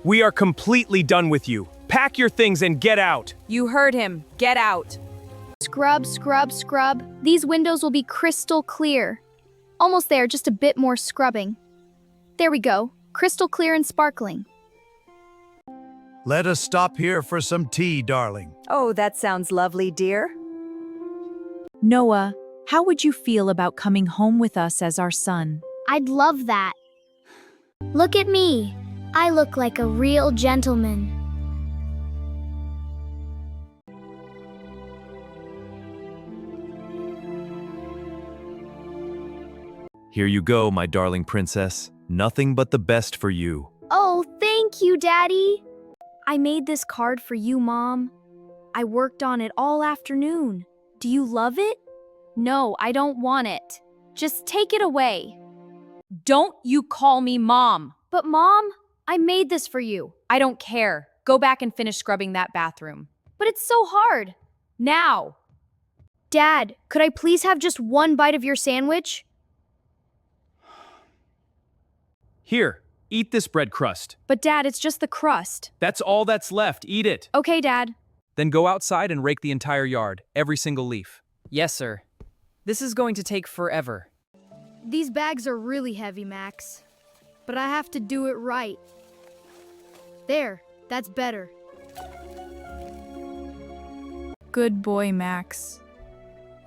We are completely done with you. Pack your things and get out. You heard him. Get out. Scrub, scrub, scrub. These windows will be crystal clear. Almost there, just a bit more scrubbing. There we go. Crystal clear and sparkling. Let us stop here for some tea, darling. Oh, that sounds lovely, dear. Noah, how would you feel about coming home with us as our son? I'd love that. Look at me. I look like a real gentleman. Here you go, my darling princess. Nothing but the best for you. Oh, thank you, Daddy. I made this card for you, Mom. I worked on it all afternoon. Do you love it? No, I don't want it. Just take it away. Don't you call me Mom. But Mom, I made this for you. I don't care. Go back and finish scrubbing that bathroom. But it's so hard. Now. Dad, could I please have just one bite of your sandwich? Here, eat this bread crust. But Dad, it's just the crust. That's all that's left. Eat it. Okay, Dad. Then go outside and rake the entire yard, every single leaf. Yes, sir. This is going to take forever. These bags are really heavy, Max. But I have to do it right. There, that's better. Good boy, Max.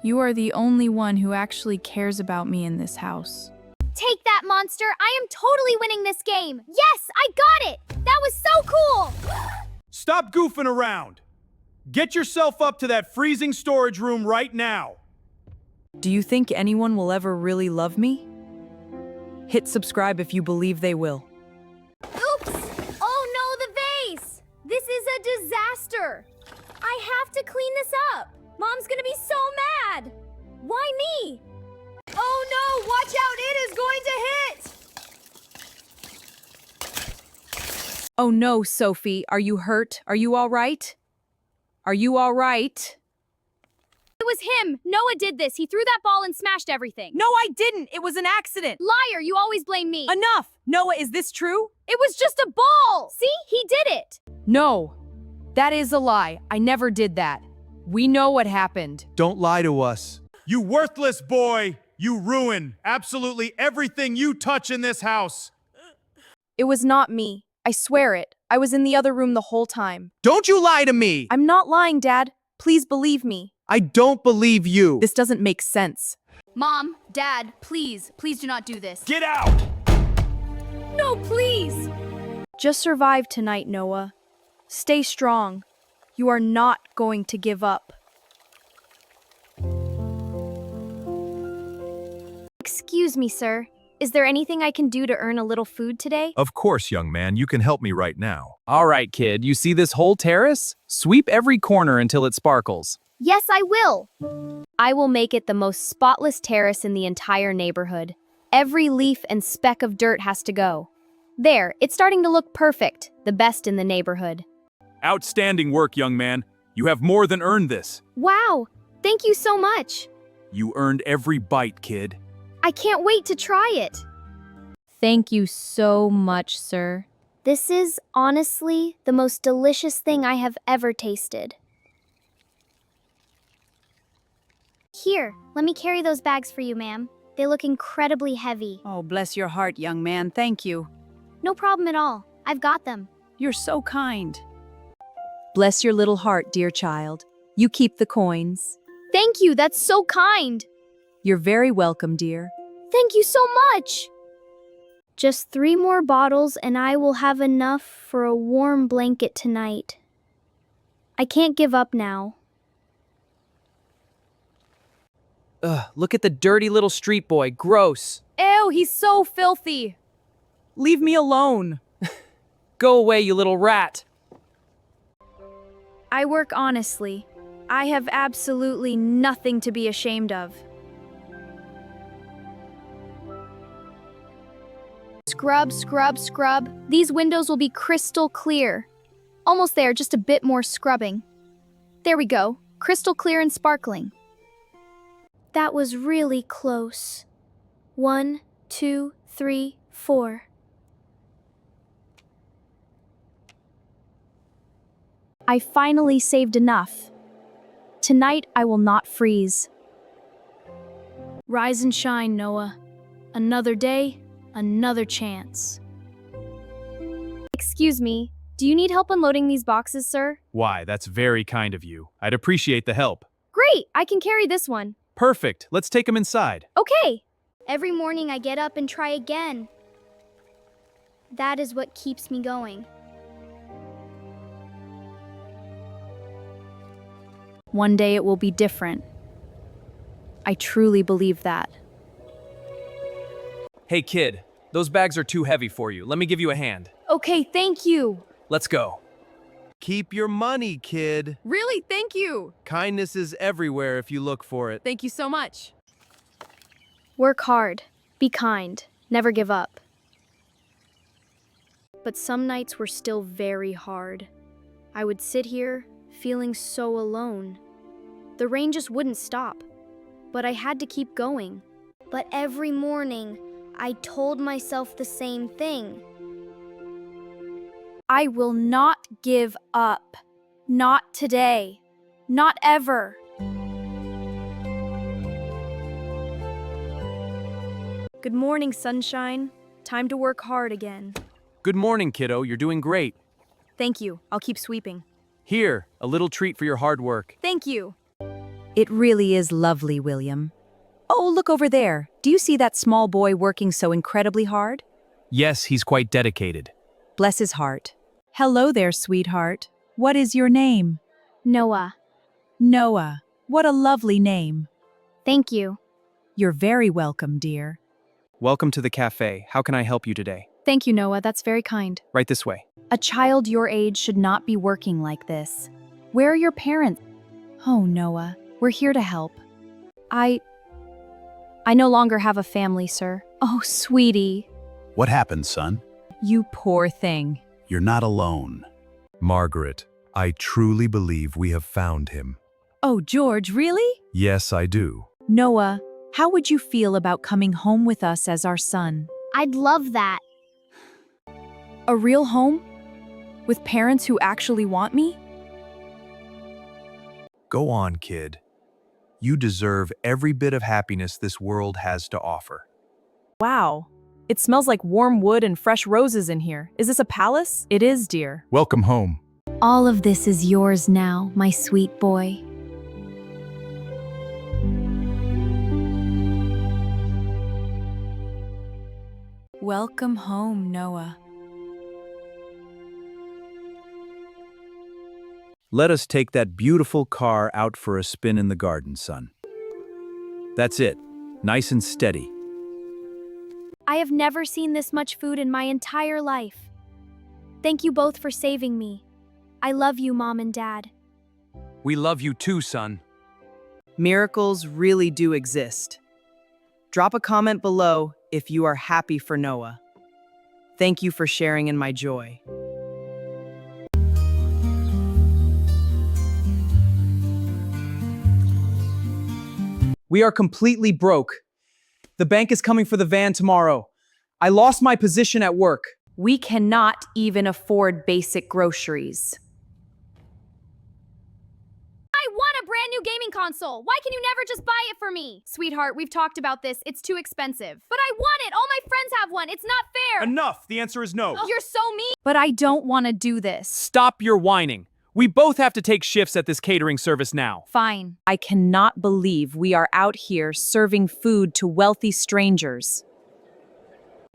You are the only one who actually cares about me in this house. Take that, monster! I am totally winning this game! Yes, I got it! That was so cool! Stop goofing around. Get yourself up to that freezing storage room right now. Do you think anyone will ever really love me? Hit subscribe if you believe they will. Oops! Oh no, the vase! This is a disaster! I have to clean this up! Mom's gonna be so mad! Why me? Oh no, watch out, it is going to hit! Oh no, Sophie, are you hurt? Are you all right? Are you all right? It was him. Noah did this. He threw that ball and smashed everything. No, I didn't. It was an accident. Liar, you always blame me. Enough! Noah, is this true? It was just a ball. See, he did it. No, that is a lie. I never did that. We know what happened. Don't lie to us. You worthless boy! You ruin absolutely everything you touch in this house. It was not me. I swear it. I was in the other room the whole time. Don't you lie to me! I'm not lying, Dad. Please believe me. I don't believe you. This doesn't make sense. Mom, Dad, please do not do this. Get out! No, please. Just survive tonight, Noah. Stay strong. You are not going to give up. Excuse me, sir. Is there anything I can do to earn a little food today? Of course, young man. You can help me right now. All right, kid, you see this whole terrace? Sweep every corner until it sparkles. Yes, I will. I will make it the most spotless terrace in the entire neighborhood. Every leaf and speck of dirt has to go. There, it's starting to look perfect, the best in the neighborhood. Outstanding work, young man. You have more than earned this. Wow, thank you so much. You earned every bite, kid. I can't wait to try it. Thank you so much, sir. This is, honestly, the most delicious thing I have ever tasted. Here, let me carry those bags for you, ma'am. They look incredibly heavy. Oh, bless your heart, young man. Thank you. No problem at all. I've got them. You're so kind. Bless your little heart, dear child. You keep the coins. Thank you, that's so kind. You're very welcome, dear. Thank you so much. Just 3 more bottles and I will have enough for a warm blanket tonight. I can't give up now. Ugh, look at the dirty little street boy. Gross. Ew, he's so filthy. Leave me alone. Go away, you little rat. I work honestly. I have absolutely nothing to be ashamed of. Scrub, scrub, scrub. These windows will be crystal clear. Almost there, just a bit more scrubbing. There we go. Crystal clear and sparkling. That was really close. 1, 2, 3, 4. I finally saved enough. Tonight I will not freeze. Rise and shine, Noah. Another day, another chance. Excuse me, do you need help unloading these boxes, sir? Why, that's very kind of you. I'd appreciate the help. Great, I can carry this one. Perfect. Let's take them inside. Okay. Every morning I get up and try again. That is what keeps me going. One day it will be different. I truly believe that. Hey kid, those bags are too heavy for you. Let me give you a hand. Okay, thank you. Let's go. Keep your money, kid. Really? Thank you. Kindness is everywhere if you look for it. Thank you so much. Work hard. Be kind. Never give up. But some nights were still very hard. I would sit here, feeling so alone. The rain just wouldn't stop. But I had to keep going. But every morning, I told myself the same thing. I will not give up. Not today. Not ever. Good morning, sunshine. Time to work hard again. Good morning, kiddo. You're doing great. Thank you. I'll keep sweeping. Here, a little treat for your hard work. Thank you. It really is lovely, William. Oh, look over there. Do you see that small boy working so incredibly hard? Yes, he's quite dedicated. Bless his heart. Hello there, sweetheart. What is your name? Noah. Noah. What a lovely name. Thank you. You're very welcome, dear. Welcome to the cafe. How can I help you today? Thank you, Noah. That's very kind. Right this way. A child your age should not be working like this. Where are your parents? Oh, Noah, we're here to help. I no longer have a family, sir. Oh, sweetie. What happened, son? You poor thing. You're not alone. Margaret, I truly believe we have found him. Oh, George, really? Yes, I do. Noah, how would you feel about coming home with us as our son? I'd love that. A real home? With parents who actually want me? Go on, kid. You deserve every bit of happiness this world has to offer. Wow. It smells like warm wood and fresh roses in here. Is this a palace? It is, dear. Welcome home. All of this is yours now, my sweet boy. Welcome home, Noah. Let us take that beautiful car out for a spin in the garden, son. That's it. Nice and steady. I have never seen this much food in my entire life. Thank you both for saving me. I love you, Mom and Dad. We love you too, son. Miracles really do exist. Drop a comment below if you are happy for Noah. Thank you for sharing in my joy. We are completely broke. The bank is coming for the van tomorrow. I lost my position at work. We cannot even afford basic groceries. I want a brand new gaming console. Why can you never just buy it for me? Sweetheart, we've talked about this. It's too expensive. But I want it. All my friends have one. It's not fair. Enough. The answer is no. You're so mean. But I don't want to do this. Stop your whining. We both have to take shifts at this catering service now. Fine. I cannot believe we are out here serving food to wealthy strangers.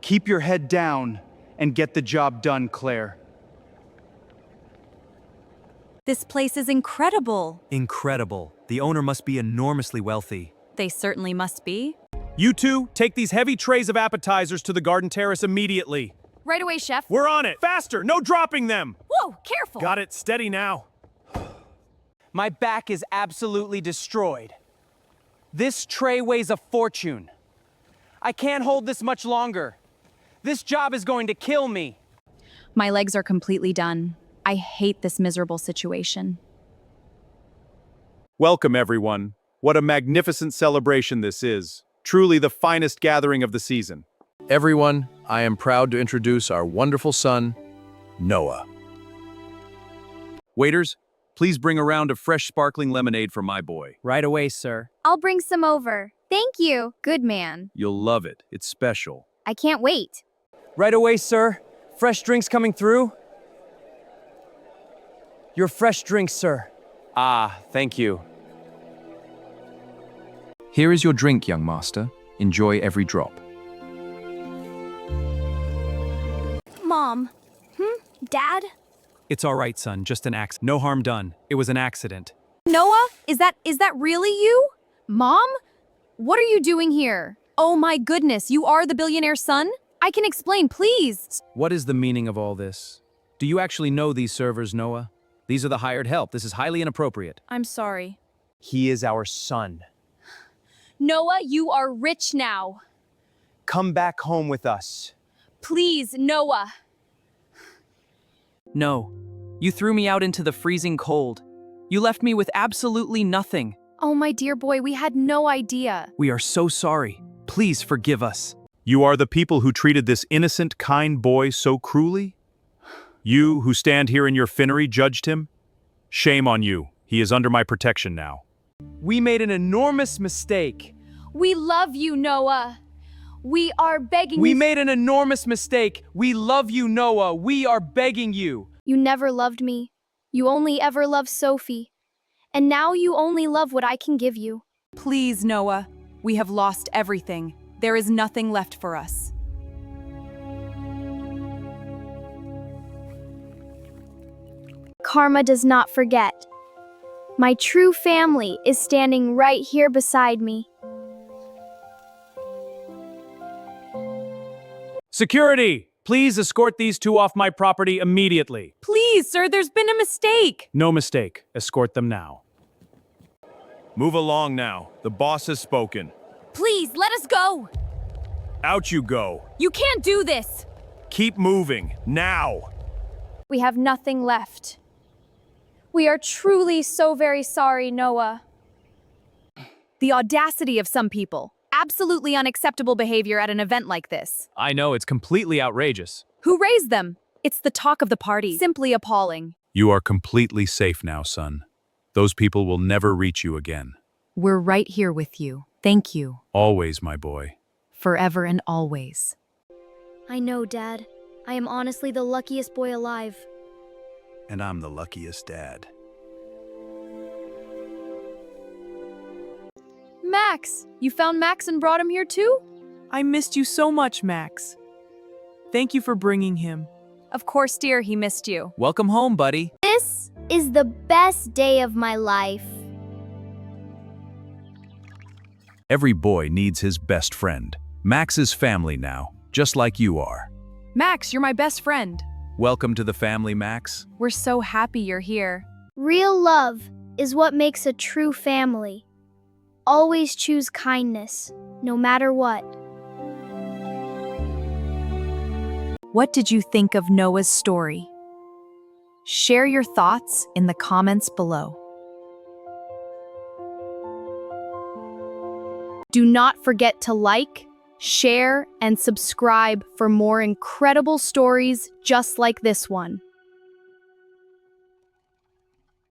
Keep your head down and get the job done, Claire. This place is incredible. Incredible. The owner must be enormously wealthy. They certainly must be. You two, take these heavy trays of appetizers to the garden terrace immediately. Right away, chef. We're on it. Faster. No dropping them. Whoa, careful. Got it. Steady now. My back is absolutely destroyed. This tray weighs a fortune. I can't hold this much longer. This job is going to kill me. My legs are completely done. I hate this miserable situation. Welcome, everyone. What a magnificent celebration this is. Truly the finest gathering of the season. Everyone, I am proud to introduce our wonderful son, Noah. Waiters, Please bring a round of fresh sparkling lemonade for my boy. Right away, sir. I'll bring some over. Thank you. Good man. You'll love it. It's special. I can't wait. Right away, sir. Fresh drinks coming through. Your fresh drinks, sir. Ah, thank you. Here is your drink, young master. Enjoy every drop. Mom. Dad? It's all right, son. Just an accident. No harm done. It was an accident. Noah, is that really you? Mom? What are you doing here? Oh my goodness, you are the billionaire son? I can explain, please. What is the meaning of all this? Do you actually know these servers, Noah? These are the hired help. This is highly inappropriate. I'm sorry. He is our son. Noah, you are rich now. Come back home with us. Please, Noah. No. You threw me out into the freezing cold. You left me with absolutely nothing. Oh, my dear boy, we had no idea. We are so sorry. Please forgive us. You are the people who treated this innocent, kind boy so cruelly? You, who stand here in your finery, judged him? Shame on you. He is under my protection now. We made an enormous mistake. We love you, Noah. We are begging We you. made an enormous mistake. We love you, Noah. We are begging you. You never loved me. You only ever loved Sophie. And now you only love what I can give you. Please, Noah. We have lost everything. There is nothing left for us. Karma does not forget. My true family is standing right here beside me. Security! Please escort these two off my property immediately. Please, sir, there's been a mistake. No mistake. Escort them now. Move along now. The boss has spoken. Please, let us go. Out you go. You can't do this. Keep moving. Now! We have nothing left. We are truly so very sorry, Noah. The audacity of some people. Absolutely unacceptable behavior at an event like this. I know, it's completely outrageous. Who raised them? It's the talk of the party. Simply appalling. You are completely safe now, son. Those people will never reach you again. We're right here with you. Thank you. Always, my boy. Forever and always. I know, Dad. I am honestly the luckiest boy alive. And I'm the luckiest dad. Max, you found Max and brought him here too? I missed you so much, Max. Thank you for bringing him. Of course, dear, he missed you. Welcome home, buddy. This is the best day of my life. Every boy needs his best friend. Max is family now, just like you are. Max, you're my best friend. Welcome to the family, Max. We're so happy you're here. Real love is what makes a true family. Always choose kindness, no matter what. What did you think of Noah's story? Share your thoughts in the comments below. Do not forget to like, share, and subscribe for more incredible stories just like this one.